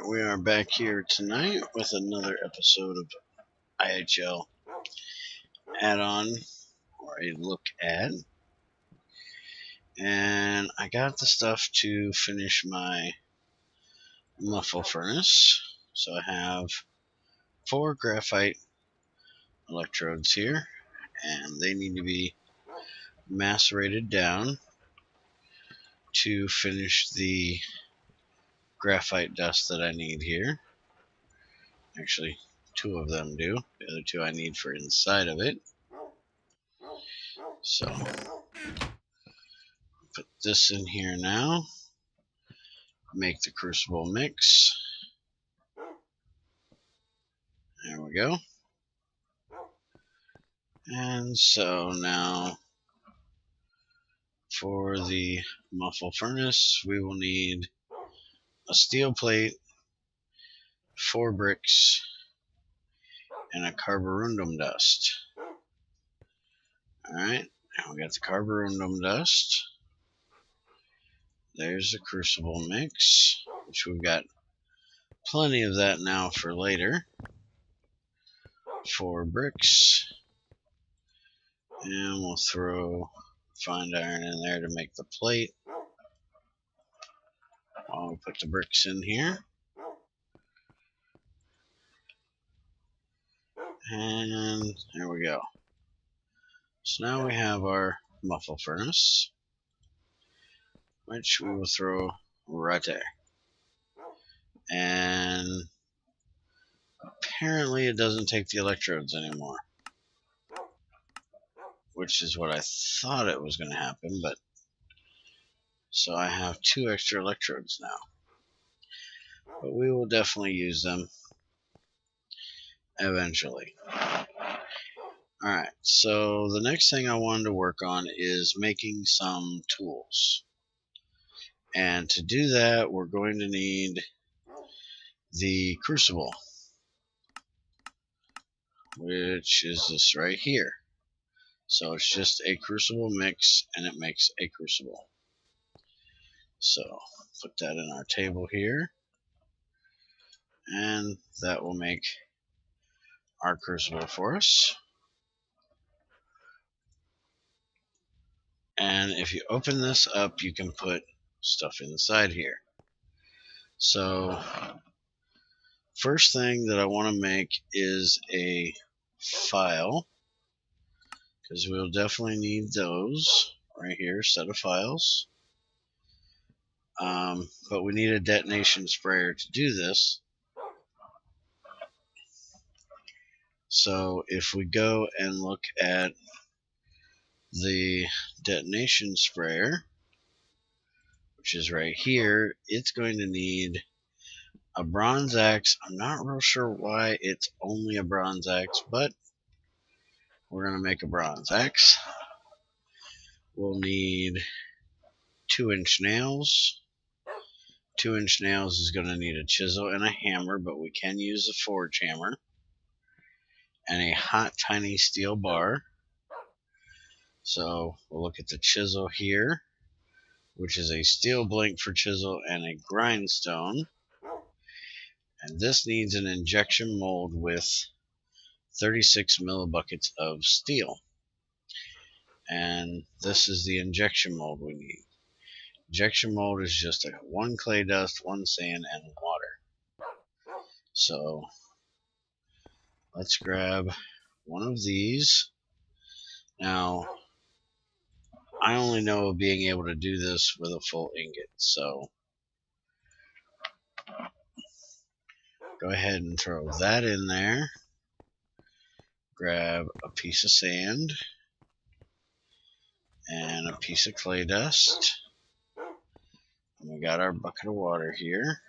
we are back here tonight with another episode of IHL add-on, or a look at. And I got the stuff to finish my muffle furnace. So I have 4 graphite electrodes here, and they need to be macerated down to finish the graphite dust that I need here. Actually, 2 of them do. The other 2 I need for inside of it. So, put this in here now. Make the crucible mix. There we go. And so now for the muffle furnace, we will need a steel plate, 4 bricks, and a carborundum dust. Alright, now we got the carborundum dust. There's the crucible mix, which we've got plenty of that now for later. 4 bricks. And we'll throw fine iron in there to make the plate while we put the bricks in here. And there we go. So now we have our muffle furnace, which we will throw right there. And apparently it doesn't take the electrodes anymore, which is what I thought it was going to happen, but so I have 2 extra electrodes now. But we will definitely use them eventually. Alright, so the next thing I wanted to work on is making some tools. And to do that, we're going to need the crucible, which is this right here. So it's just a crucible mix, and it makes a crucible. So put that in our table here, and that will make our crucible for us. And if you open this up, you can put stuff inside here. So first thing that I want to make is a file, because we'll definitely need those right here, set of files. But we need a detonation sprayer to do this. So if we go and look at the detonation sprayer, which is right here, it's going to need a bronze axe. I'm not real sure why it's only a bronze axe, but we're going to make a bronze axe. We'll need 2-inch nails. 2-inch nails is going to need a chisel and a hammer, but we can use a forge hammer. And a hot, tiny steel bar. So we'll look at the chisel here, which is a steel blank for chisel and a grindstone. And this needs an injection mold with 36 millibuckets of steel. And this is the injection mold we need. Injection mold is just 1 clay dust, 1 sand, and water. So let's grab one of these. Now, I only know of being able to do this with a full ingot, so go ahead and throw that in there. Grab a piece of sand and a piece of clay dust. And we got our bucket of water here.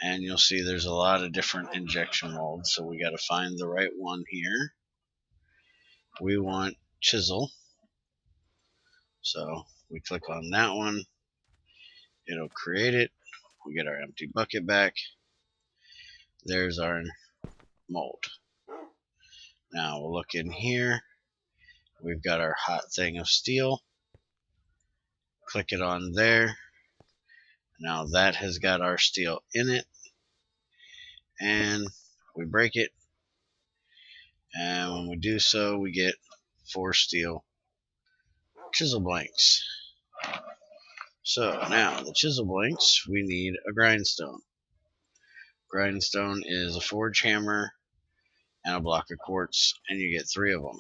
And you'll see there's a lot of different injection molds, so we got to find the right one here. We want chisel. So we click on that one. It'll create it. We get our empty bucket back. There's our mold. Now we'll look in here. We've got our hot thing of steel. Click it on there. Now that has got our steel in it, and we break it, and when we do so, we get 4 steel chisel blanks. So now the chisel blanks, we need a grindstone. Grindstone is a forge hammer and a block of quartz, and you get 3 of them.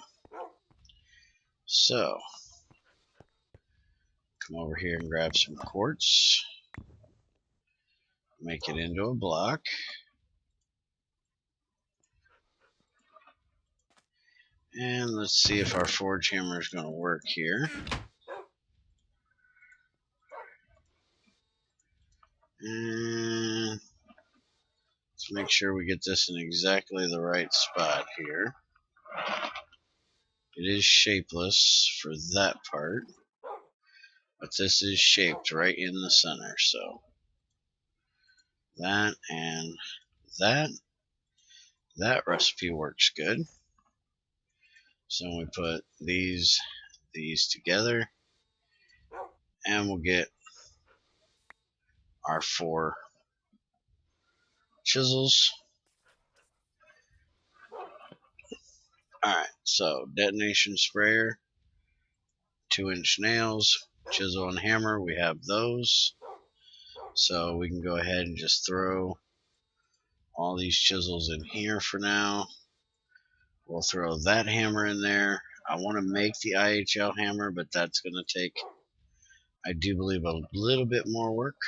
So come over here and grab some quartz, make it into a block, and let's see if our forge hammer is going to work here. And let's make sure we get this in exactly the right spot here. It is shapeless for that part, but this is shaped right in the center. So that and that recipe works good. So we put these together, and we'll get our 4 chisels. Alright, so detonation sprayer, 2-inch nails, chisel and hammer, we have those. So we can go ahead and just throw all these chisels in here for now. We'll throw that hammer in there. I want to make the IHL hammer, but that's going to take, I do believe, a little bit more work.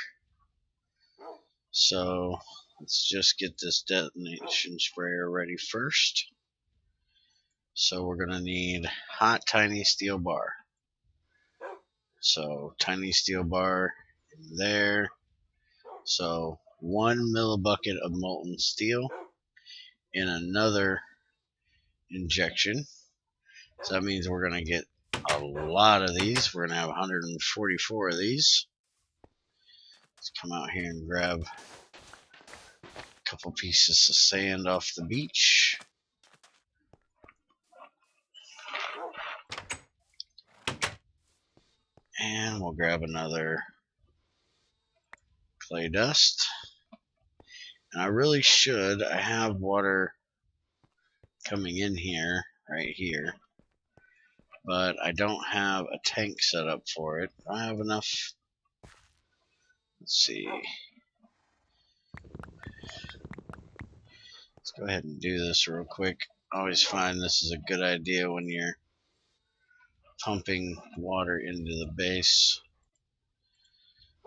So let's just get this detonation sprayer ready first. So we're going to need hot tiny steel bar. So tiny steel bar in there. So 1 millibucket of molten steel in another injection. So that means we're going to get a lot of these. We're going to have 144 of these. Let's come out here and grab a couple pieces of sand off the beach. And we'll grab another clay dust. And I really should. I have water coming in here, right here. But I don't have a tank set up for it. I have enough. Let's see. Let's go ahead and do this real quick. I always find this is a good idea when you're pumping water into the base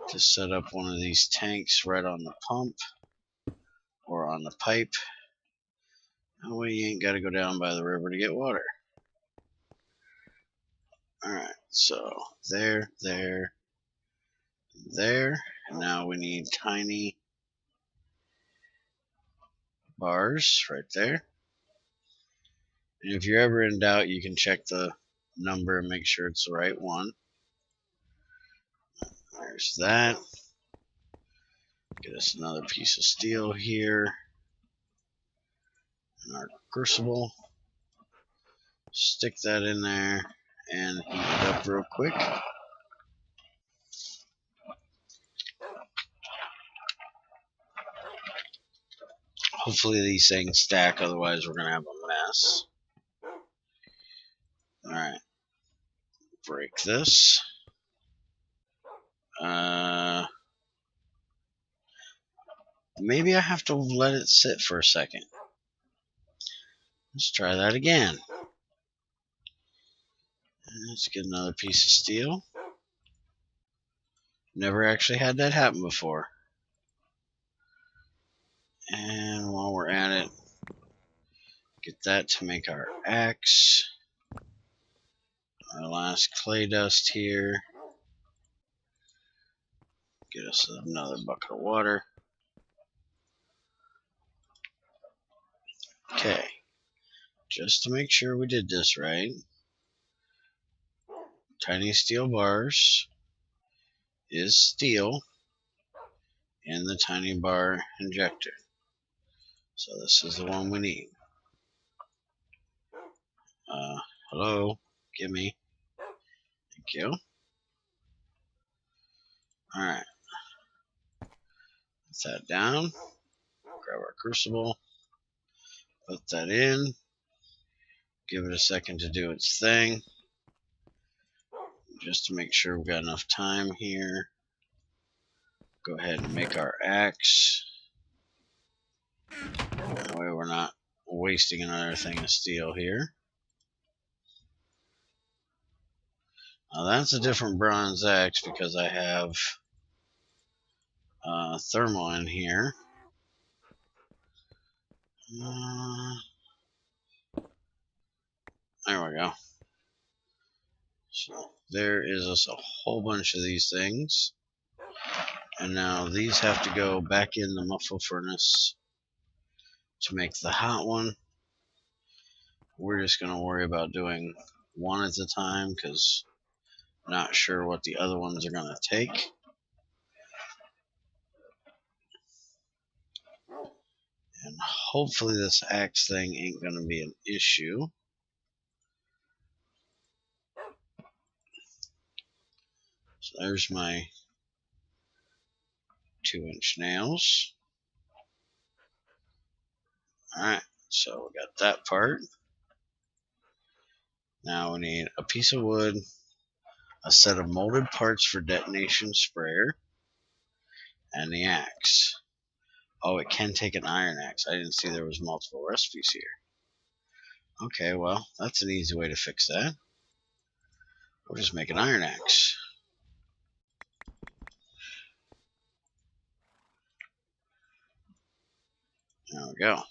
to set up one of these tanks right on the pump or on the pipe. That way you ain't got to go down by the river to get water. Alright, so there. And now we need tiny bars right there. And if you're ever in doubt, you can check the number and make sure it's the right one. There's that. Get us another piece of steel here. And our crucible. Stick that in there and heat it up real quick. Hopefully these things stack, otherwise we're going to have a mess. Alright. Break this. Maybe I have to let it sit for a second. Let's try that again. Let's get another piece of steel. Never actually had that happen before. And while we're at it, get that to make our axe. Our last clay dust here. Get us another bucket of water. Okay. Just to make sure we did this right. Tiny steel bars is steel in the tiny bar injector. So this is the one we need. Hello, gimme. Thank you. Alright. that down. Grab our crucible. Put that in. Give it a second to do its thing. Just to make sure we've got enough time here. Go ahead and make our axe. That way we're not wasting another thing of steel here. Now that's a different bronze axe because I have thermal in here. There we go. So there is just a whole bunch of these things. And now these have to go back in the muffle furnace to make the hot one. We're just going to worry about doing one at a time because I'm not sure what the other ones are going to take. And hopefully this axe thing ain't going to be an issue. So there's my 2-inch nails. Alright, so we got that part. Now we need a piece of wood, a set of molded parts for detonation sprayer, and the axe. Oh, it can take an iron axe. I didn't see there was multiple recipes here. Okay, well, that's an easy way to fix that. We'll just make an iron axe. There we go.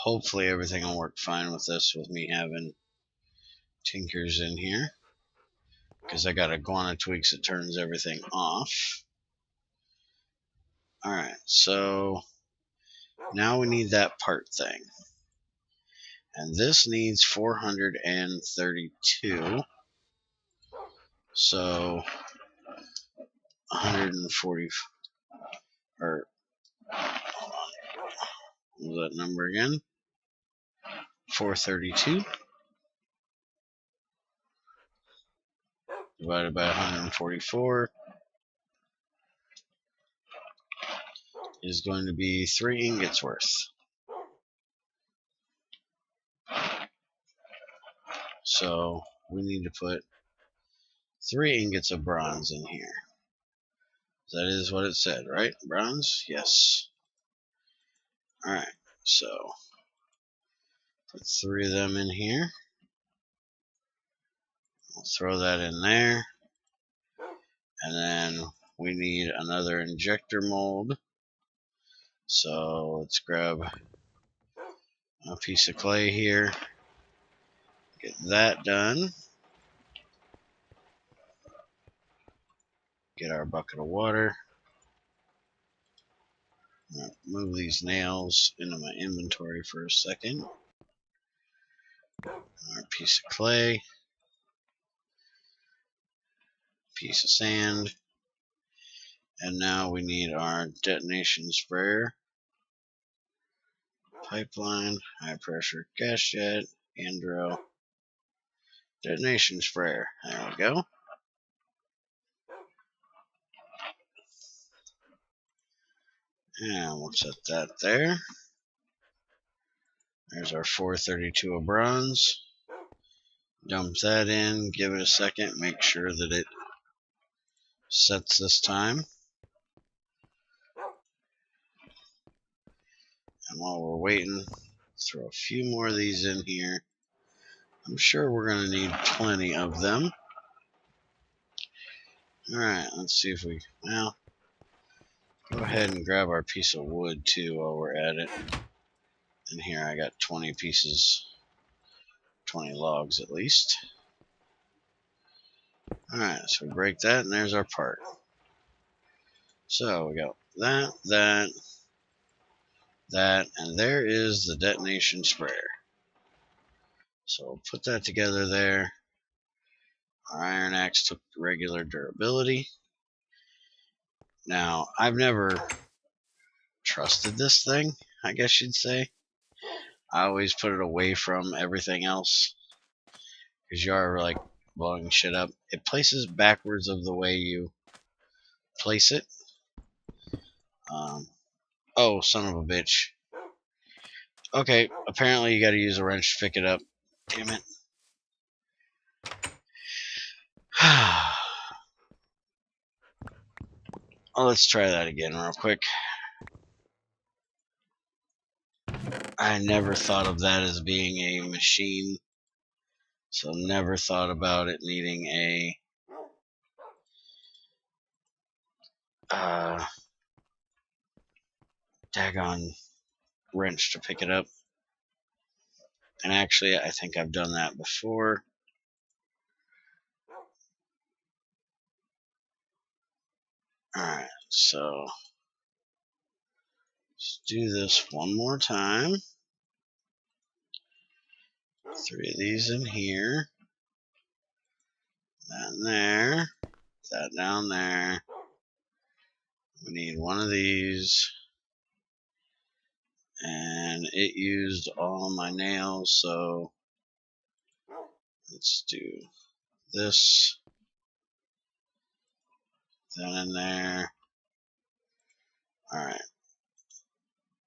Hopefully everything will work fine with this, with me having tinkers in here. Because I got iguana twigs that turns everything off. Alright, so now we need that part thing. And this needs 432. So 140, or hold on, what was that number again? 432 divided by 144 is going to be 3 ingots worth. So we need to put 3 ingots of bronze in here. That is what it said, right? Bronze? Yes. Alright, so put 3 of them in here. I'll throw that in there. And then we need another injector mold. So let's grab a piece of clay here. Get that done. Get our bucket of water. Move these nails into my inventory for a second. Our piece of clay. Piece of sand. And now we need our detonation sprayer. Pipeline, high pressure gas jet, hand drill, detonation sprayer. There we go. And we'll set that there. There's our 432 of bronze. Dump that in, give it a second, make sure that it sets this time. And while we're waiting, throw a few more of these in here. I'm sure we're going to need plenty of them. Alright, let's see if we, well, go ahead and grab our piece of wood too while we're at it. And here I got 20 pieces, 20 logs at least. Alright, so we break that and there's our part. So we got that, and there is the detonation sprayer. So we'll put that together there. Our iron axe took regular durability. Now, I've never trusted this thing, I guess you'd say. I always put it away from everything else, because you are like blowing shit up. It places backwards of the way you place it. Oh, son of a bitch. Okay, apparently you gotta use a wrench to pick it up. Damn it. Oh, let's try that again real quick. I never thought of that as being a machine, so never thought about it needing a daggone wrench to pick it up. And actually, I think I've done that before. Alright, so let's do this one more time. 3 of these in here. That in there. That down there. We need one of these. And it used all my nails, so let's do this. That in there. Alright.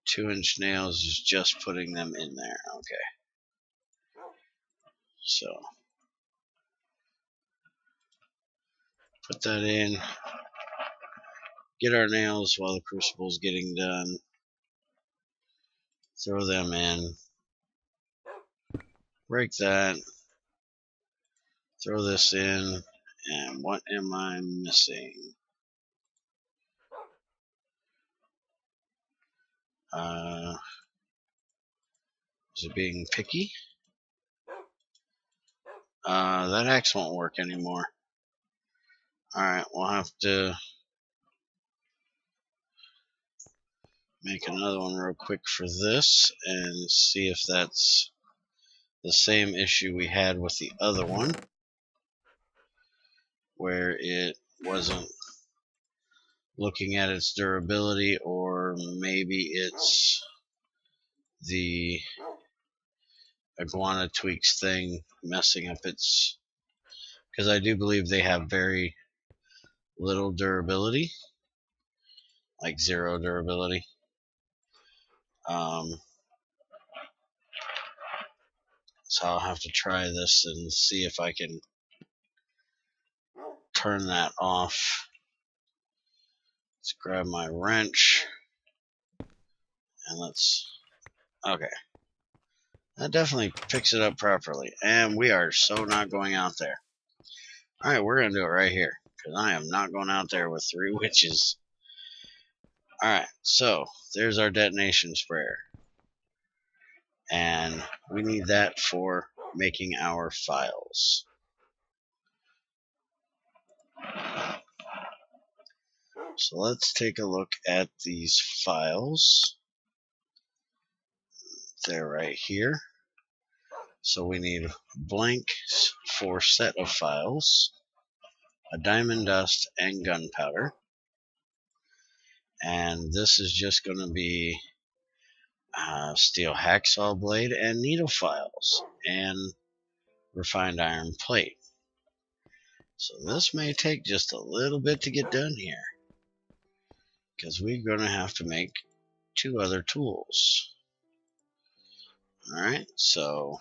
2-inch nails is just putting them in there. Okay. So put that in. Get our nails while the crucible's getting done. Throw them in. Break that. Throw this in. And what am I missing? Is it being picky? That axe won't work anymore. Alright, we'll have to make another one real quick for this and see if that's the same issue we had with the other one, where it wasn't looking at its durability, or maybe it's the iguana tweaks thing messing up its, because I do believe they have very little durability, like 0 durability. So I'll have to try this and see if I can turn that off. Let's grab my wrench and okay. That definitely picks it up properly. And we are so not going out there. Alright, we're going to do it right here, because I am not going out there with 3 witches. Alright, so there's our detonation sprayer. And we need that for making our files. So let's take a look at these files. They're right here. So we need blank for set of files, a diamond dust, and gunpowder. And this is just going to be steel hacksaw blade and needle files and refined iron plate. So this may take just a little bit to get done here, because we're going to have to make 2 other tools. Alright, so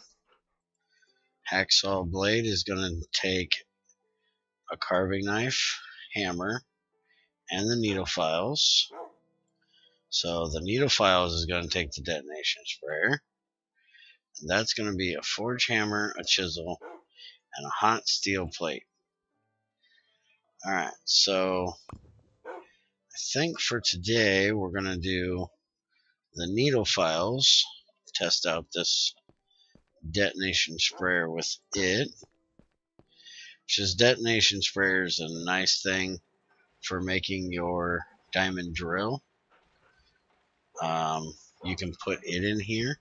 hacksaw blade is going to take a carving knife, hammer, and the needle files. So the needle files is going to take the detonation sprayer. And that's going to be a forge hammer, a chisel, and a hot steel plate. Alright, so I think for today we're going to do the needle files, test out this detonation sprayer with it. Which is detonation sprayer is a nice thing for making your diamond drill. You can put it in here,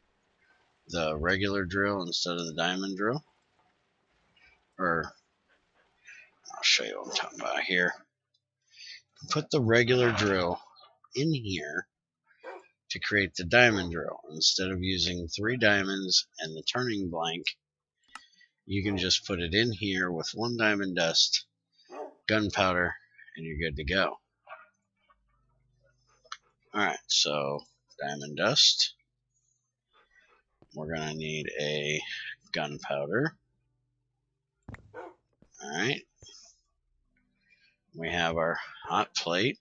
the regular drill instead of the diamond drill. Or I'll show you what I'm talking about here. Put the regular drill in here to create the diamond drill. Instead of using 3 diamonds and the turning blank, you can just put it in here with 1 diamond dust, gunpowder, and you're good to go. Alright, so diamond dust. We're going to need a gunpowder. Alright. We have our hot plate.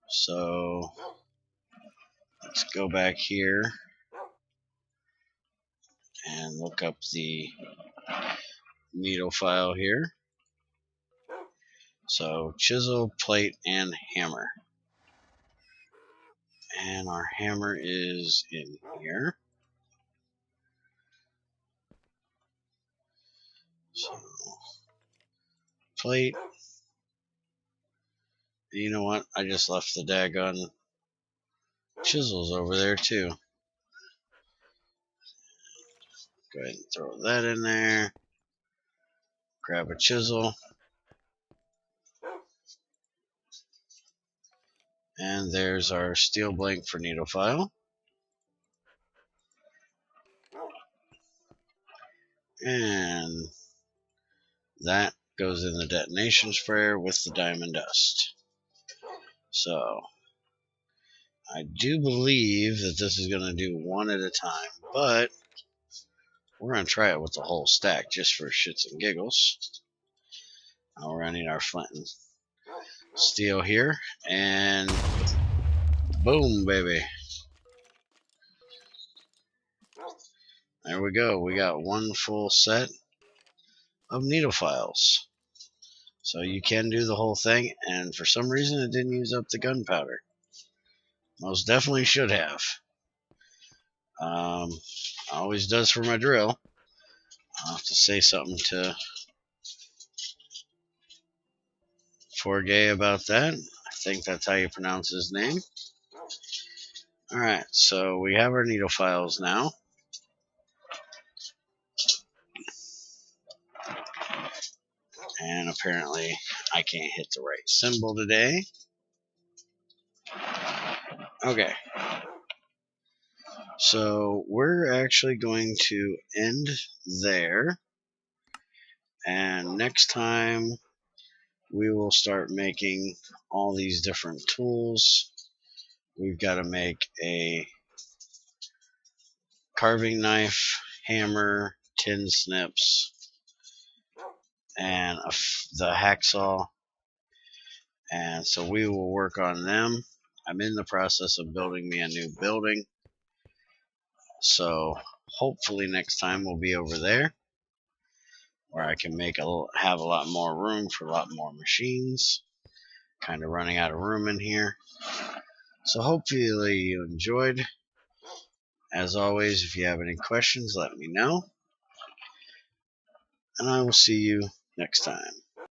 So let's go back here and look up the needle file here. So chisel, plate, and hammer. And our hammer is in here. So plate. And you know what? I just left the daggone chisels over there too. Go ahead and throw that in there. Grab a chisel. And there's our steel blank for needle file. And that goes in the detonation sprayer with the diamond dust. So I do believe that this is going to do one at a time, but we're going to try it with the whole stack just for shits and giggles. Now we're going to need our flint and steel here, and boom, baby. There we go. We got one full set of needle files. So you can do the whole thing, and for some reason it didn't use up the gunpowder. Most definitely should have. Always does for my drill. I'll have to say something to Forgay about that. I think that's how you pronounce his name. Alright, so we have our needle files now. And apparently I can't hit the right symbol today. Okay. So we're actually going to end there. And next time we will start making all these different tools. We've got to make a carving knife, hammer, tin snips, and the hacksaw. And so we will work on them. I'm in the process of building me a new building. So hopefully next time we'll be over there where I can have a lot more room for a lot more machines. Kind of running out of room in here. So hopefully you enjoyed. As always, if you have any questions, let me know. And I will see you next time.